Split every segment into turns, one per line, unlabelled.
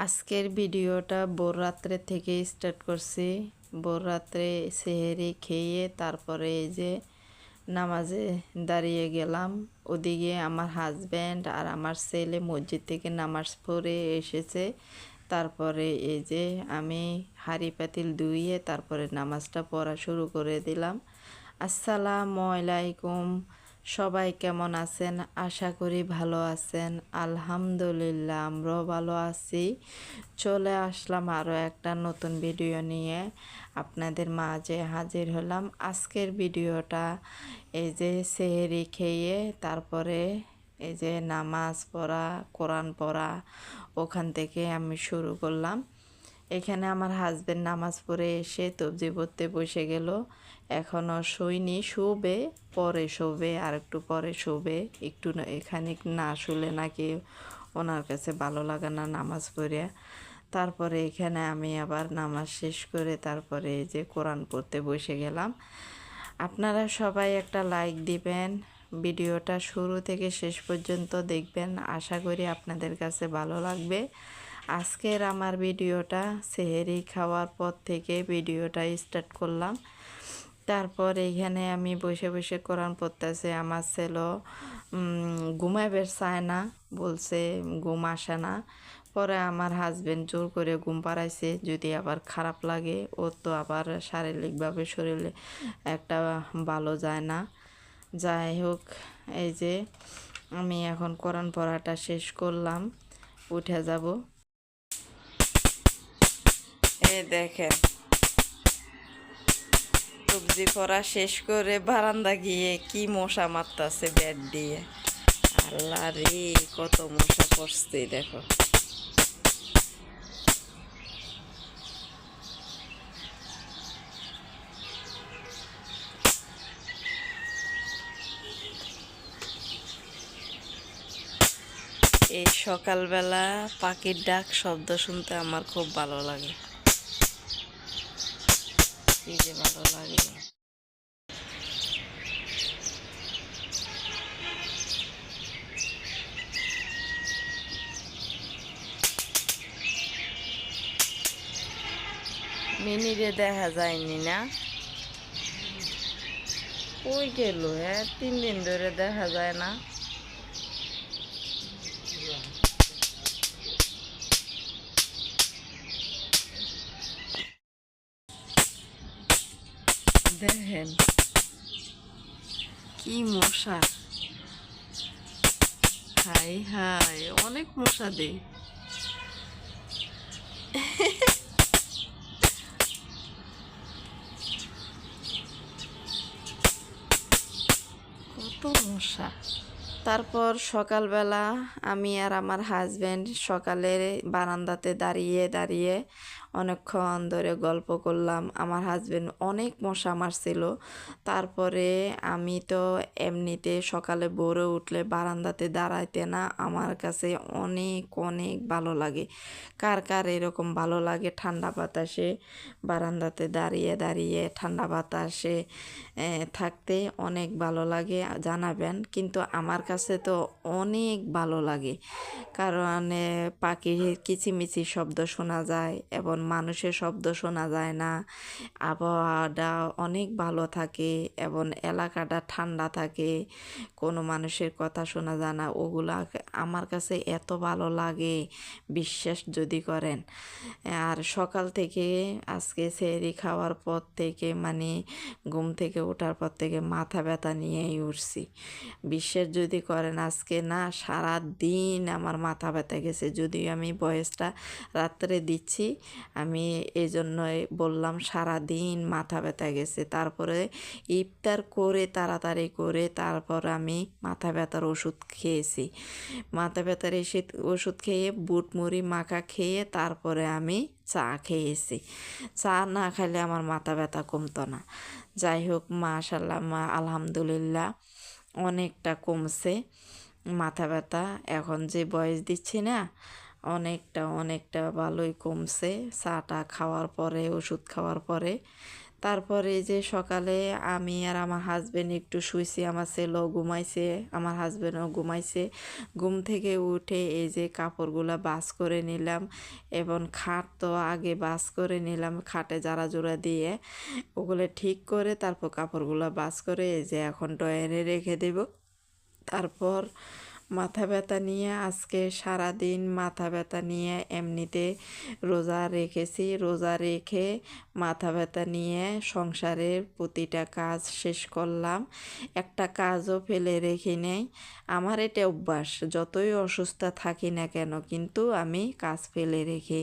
আজকের ভিডিওটা ভোর রাত্রে থেকে স্টার্ট করছি। ভোর রাত্রে সেহেরি খেয়ে তারপরে এই যে নামাজে দাঁড়িয়ে গেলাম। ওদিকে আমার হাজব্যান্ড আর আমার ছেলে মসজিদ থেকে নামাজ পড়ে এসেছে। তারপরে এই যে আমি হাঁড়ি পাতিল ধুইয়ে তারপরে নামাজটা পড়া শুরু করে দিলাম। আসসালামু আলাইকুম, সবাই কেমন আছেন? আশা করি ভালো আছেন। আলহামদুলিল্লাহ আমরাও ভালো আছি। চলে আসলাম আরও একটা নতুন ভিডিও নিয়ে আপনাদের মাঝে হাজির হলাম। আজকের ভিডিওটা এই যে সেহরি খেয়ে তারপরে এই যে নামাজ পড়া, কোরআন পড়া, ওখান থেকে আমি শুরু করলাম। এখানে আমার হাজবেন্ড নামাজ পড়ে এসে তবজি পড়তে বসে গেল। এখনও শুইনি, শুবে, পরে শোবে, আর একটু পরে শোবে। একটু এখানে না শুলে নাকি ওনার কাছে ভালো লাগে না নামাজ পড়ে। তারপরে এখানে আমি আবার নামাজ শেষ করে তারপরে এই যে কোরআন পড়তে বসে গেলাম। আপনারা সবাই একটা লাইক দিবেন, ভিডিওটা শুরু থেকে শেষ পর্যন্ত দেখবেন। আশা করি আপনাদের কাছে ভালো লাগবে। আজকের আমার ভিডিওটা সেহেরি খাওয়ার পর থেকে ভিডিওটা স্টার্ট করলাম। তারপর এইখানে আমি বসে বসে কোরআন পড়তেছে। আমার ছেলে ঘুমাইবে চায় না, বলছে ঘুম আসে না। পরে আমার হাজবেন্ড জোর করে ঘুম পাড়াইছে। যদি আবার খারাপ লাগে, ও তো আবার শারীরিকভাবে শরীরে একটা ভালো যায় না। যাই হোক, এই যে আমি এখন কোরআন পড়াটা শেষ করলাম, উঠে যাব। এই দেখেন, সবজি পড়া শেষ করে বারান্দা গিয়ে কি মশা মারতাছে ব্যাট দিয়ে। আল্লাহ রে, কত মশা পড়ছে দেখো। এই সকালবেলা পাখির ডাক শব্দ শুনতে আমার খুব ভালো লাগে। কি যে ভালো লাগে। মিনিরে দেখা যায়নি না, কই গেল? হ্যাঁ, 3 দিন ধরে দেখা যায় না। দেখেন কি মশা, হাই হাই, অনেক মশা দে। কত মশা। তারপর সকালবেলা আমি আর আমার হাজব্যান্ড সকালের বারান্দাতে দাঁড়িয়ে দাঁড়িয়ে অনেকক্ষণ ধরে গল্প করলাম। আমার হাজব্যান্ড অনেক মশা মারছিল। তারপরে আমি তো এমনিতে সকালে ভোরে উঠলে বারান্দাতে দাঁড়াইতে না, আমার কাছে অনেক অনেক ভালো লাগে। কার কার এরকম ভালো লাগে ঠান্ডা বাতাসে বারান্দাতে দাঁড়িয়ে দাঁড়িয়ে ঠান্ডা বাতাসে থাকতে অনেক ভালো লাগে জানাবেন। কিন্তু আমার কাছে তো অনেক ভালো লাগে, কারণ পাখির কিচিমিচি শব্দ শোনা যায় এবং মানুষের শব্দ শোনা যায় না। আবহাওয়াটা অনেক ভালো থাকে এবং এলাকাটা ঠান্ডা থাকে, কোনো মানুষের কথা শোনা যায় না। ওগুলা আমার কাছে এত ভালো লাগে, বিশ্বাস যদি করেন। আর সকাল থেকে আজকে সেহরি খাওয়ার পর থেকে মানে ঘুম থেকে ওঠার পর থেকে মাথা ব্যথা নিয়েই উঠছি। বিশ্বাস যদি করেন, আজকে না সারা দিন আমার মাথা ব্যথা গেছে। যদিও আমি ভয়েসটা রাত্রে দিচ্ছি, আমি এই জন্যই বললাম সারা দিন মাথা ব্যথা গেছে। তারপরে ইফতার করে তাড়াতাড়ি করে তারপর আমি মাথা ব্যথার ওষুধ খেয়েছি। মাথা ব্যথার ওষুধ খেয়ে বুট মুড়ি মাখা খেয়ে তারপরে আমি চা খেয়েছি। চা না খাইলে আমার মাথা ব্যথা কমতো না। যাই হোক, মাশাল্লাহ, আলহামদুলিল্লাহ অনেকটা কমছে মাথা ব্যথা। এখন যে বয়স দিচ্ছি না, অনেকটা অনেকটা ভালোই কমছে চাটা খাওয়ার পরে, ওষুধ খাওয়ার পরে। তারপরে এই যে সকালে আমি আর আমার হাজবেন্ড একটু শুইছি, আমার ছেলেও ঘুমাইছে, আমার হাজবেন্ডও ঘুমাইছে। ঘুম থেকে উঠে এই যে কাপড়গুলা ভাঁজ করে নিলাম, এবং খাট তো আগে ভাঁজ করে নিলাম, খাটে জারা জোড়া দিয়ে ওগুলো ঠিক করে তারপর কাপড়গুলো ভাঁজ করে এই যে এখন ড্রয়ারে রেখে দেব। তারপর মাথা ব্যথা নিয়ে আজকে সারাদিন মাথা ব্যথা নিয়ে এমনিতে রোজা রেখেছি, রোজা রেখে মাথা ব্যথা নিয়ে সংসারের প্রতিটা কাজ শেষ করলাম, একটা কাজও ফেলে রেখে নেই। আমার এটা অভ্যাস, যতই অসুস্থ থাকি না কেন কিন্তু আমি কাজ ফেলে রেখে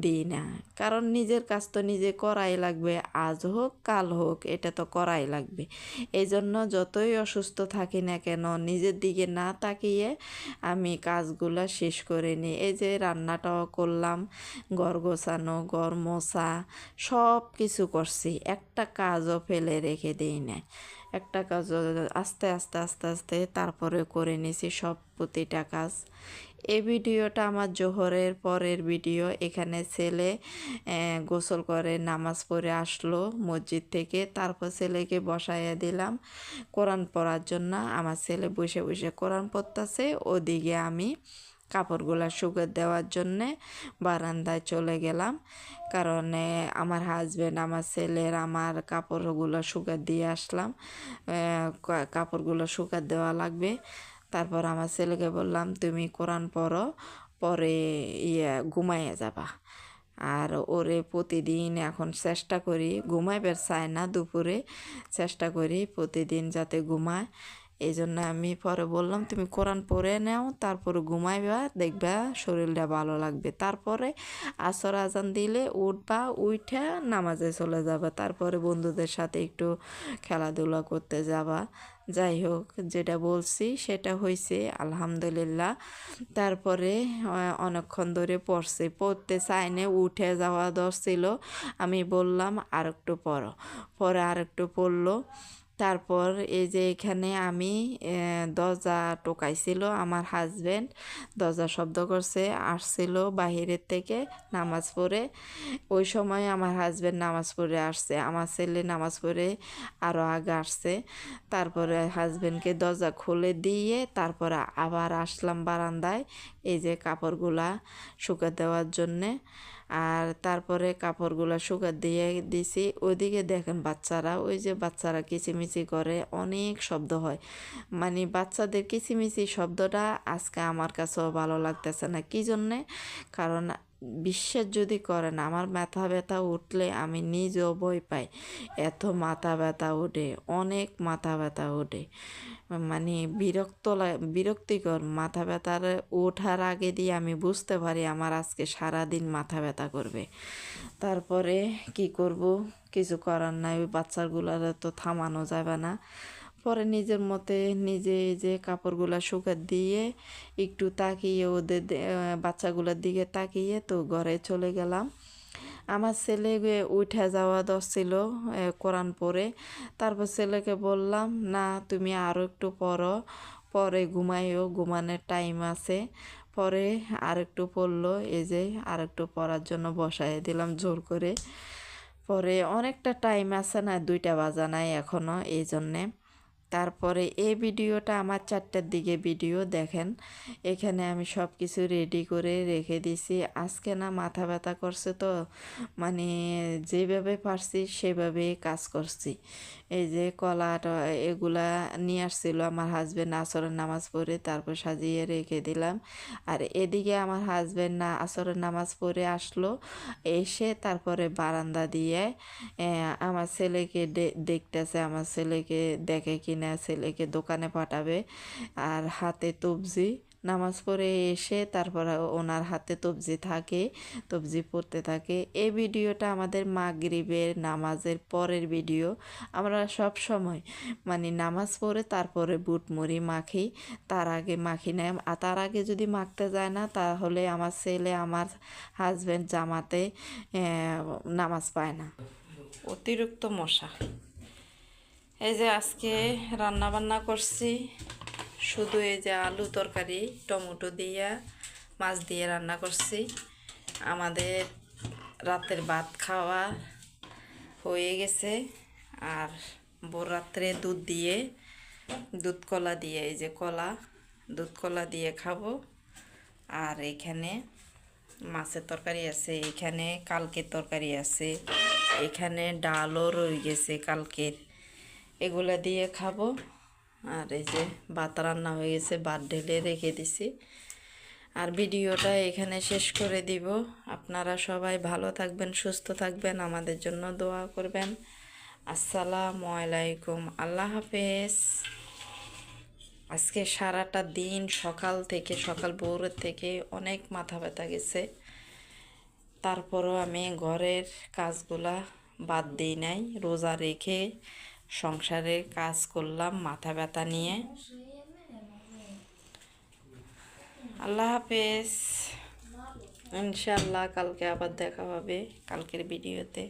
দিই না, কারণ নিজের কাজ তো নিজে করাই লাগবে, আজ হোক কাল হোক এটা তো করাই লাগবে। এই জন্য যতই অসুস্থ থাকি না কেন নিজের দিকে না তাকিয়ে আমি কাজগুলো শেষ করে নিই। এই যে রান্নাটাও করলাম, ঘর গোছানো, ঘর মোছা, সব কিছু করছি, একটা কাজও ফেলে রেখে দিই না। একটা কাজ আস্তে আস্তে আস্তে আস্তে তারপরে করে নিছি সব প্রতিটা কাজ। এই ভিডিওটা আমার জোহরের পরের ভিডিও। এখানে ছেলে গোসল করে নামাজ পড়ে আসলো মসজিদ থেকে, তারপর ছেলেকে বসাইয়া দিলাম কোরআন পড়ার জন্য। আমার ছেলে বসে বসে কোরআন পড়তেছে, ওদিকে আমি কাপড়গুলা শুকিয়ে দেওয়ার জন্যে বারান্দায় চলে গেলাম, কারণ আমার হাজব্যান্ড, আমার ছেলের, আমার কাপড়গুলো শুকিয়ে দিয়ে আসলাম, কাপড়গুলো শুকিয়ে দেওয়া লাগবে। তারপর আমার ছেলেকে বললাম তুমি কোরআন পড়ো, পরে ঘুমাইয়ে যাবা। আর ওরে প্রতিদিন এখন চেষ্টা করি, ঘুমাইবার চায় না দুপুরে, চেষ্টা করি প্রতিদিন যাতে ঘুমায়। এই জন্য আমি পরে বললাম তুমি কোরআন পড়ে নাও, তারপরে ঘুমাইবা, দেখবা শরীরটা ভালো লাগবে। তারপরে আসর আজান দিলে উঠবা, উঠা নামাজে চলে যাবা, তারপরে বন্ধুদের সাথে একটু খেলাধুলা করতে যাবা। যাই হোক, যেটা বলছি সেটা হয়েছে আলহামদুলিল্লাহ। তারপরে অনেকক্ষণ ধরে পড়তে চাইনে, উঠে যাওয়া ছিল, আমি বললাম আর একটু পড়ো, পরে আর একটু পড়লো। তারপর এই যে এখানে আমি দরজা টোকাইছিল, আমার হাজব্যান্ড দরজা শব্দ করছে, আসছিল বাহিরের থেকে নামাজ পড়ে। ওই সময় আমার হাজব্যান্ড নামাজ পড়ে আসছে, আমার ছেলে নামাজ পড়ে আরও আগে আসছে। তারপরে হাজব্যান্ডকে দরজা খুলে দিয়ে তারপরে আবার আসলাম বারান্দায় এই যে কাপড়গুলা শুকা দেওয়ার জন্যে। আর তারপরে কাপড়গুলো শুকা দিয়ে দিছি। ওইদিকে দেখেন বাচ্চারা, ওই যে বাচ্চারা কিচিমিচি করে, অনেক শব্দ হয়, মানে বাচ্চাদের কিচিমিচি শব্দটা আজকে আমার কাছেও ভালো লাগতেছে না। কী জন্যে? কারণ বিশ্বাস যদি করেন আমার মাথা ব্যথা উঠলে আমি নিজেও ভয় পাই, এত মাথা ব্যথা ওঠে, অনেক মাথা ব্যথা ওঠে, মানে বিরক্তিকর। মাথা ব্যথার ওঠার আগে দিয়ে আমি বুঝতে পারি আমার আজকে সারাদিন মাথা ব্যথা করবে। তারপরে কি করব, কিছু করার নাই, ওই বাচ্চাগুলার তো থামানো যাবে না। পরে নিজের মতে নিজে যে কাপড়গুলা শুকা দিয়ে একটু তাকিয়ে ওদের বাচ্চাগুলোর দিকে তাকিয়ে তো ঘরে চলে গেলাম। আমার ছেলে উঠে যাওয়া ছিল কোরআন পড়ে। তারপর ছেলেকে বললাম না তুমি আরও একটু পড়ো, পরে ঘুমাইও, ঘুমানোর টাইম আছে। পরে আরেকটু পড়লো, এই যে আরেকটু পড়ার জন্য বসাই দিলাম জোর করে। পরে অনেকটা টাইম আছে না, 2টা বাজা নাই এখনও, এই জন্যে। তারপরে এই ভিডিওটা আমার 4টার দিকে ভিডিও দেখেন। এখানে আমি সব কিছু রেডি করে রেখে দিছি। আজকে না মাথা ব্যথা করছে তো, মানে যেভাবে পারছি সেভাবেই কাজ করছি। এই যে কলাটা এগুলা নিয়ে আসছিল আমার হাজব্যান্ড আসরের নামাজ পড়ে, তারপর সাজিয়ে রেখে দিলাম। আর এদিকে আমার হাজব্যান্ড না আসরের নামাজ পড়ে আসলো, এসে তারপরে বারান্দা দিয়ে আমার ছেলেকে দেখতেছে, আমার ছেলেকে দেখে কিনা ছেলেকে দোকানে পাঠাবে। আর হাতে তবজি, নামাজ পড়ে এসে তারপর ওনার হাতে তবজি থাকে, তবজি পড়তে থাকে। এই ভিডিওটা আমাদের মাগরিবের নামাজের পরের ভিডিও। আমরা সব সময় মানে নামাজ পড়ে তারপরে বুট মুড়ি মাখি, তার আগে মাখি না। আর তার আগে যদি মাখতে যায় না তাহলে আমার ছেলে, আমার হাজব্যান্ড জামাতে নামাজ পায় না, অতিরিক্ত মশা। এই যে আজকে রান্না বান্না করছি, শুধু এই যে আলু তরকারি টমেটো দিয়ে মাছ দিয়ে রান্না করছি। আমাদের রাতের ভাত খাওয়া হয়ে গেছে। আর ভোর রাত্রে দুধ কলা দিয়ে, এই যে কলা, দুধ কলা দিয়ে খাবো। আর এখানে মাছের তরকারি আছে, এখানে কালকের তরকারি আছে, এখানে ডালও রয়ে গেছে কালকের, এগুলা দিয়ে খাবো। আর এই যে ভাত রান্না হয়ে গেছে, ভাত ঢেলে রেখে দিছি। আর ভিডিওটা এখানে শেষ করে দিব। আপনারা সবাই ভালো থাকবেন, সুস্থ থাকবেন, আমাদের জন্য দোয়া করবেন। আসসালামু আলাইকুম, আল্লাহ হাফেজ। আজকে সারাটা দিন সকাল ভোরের থেকে অনেক মাথা ব্যথা গেছে, তারপরও আমি ঘরের কাজগুলা বাদ দিই নাই, রোজা রেখে সংসারের কাজ করলাম মাথা ব্যথা নিয়ে। আল্লাহ হাফেজ। ইনশাআল্লাহ কালকে আবার দেখা হবে কালকের ভিডিওতে।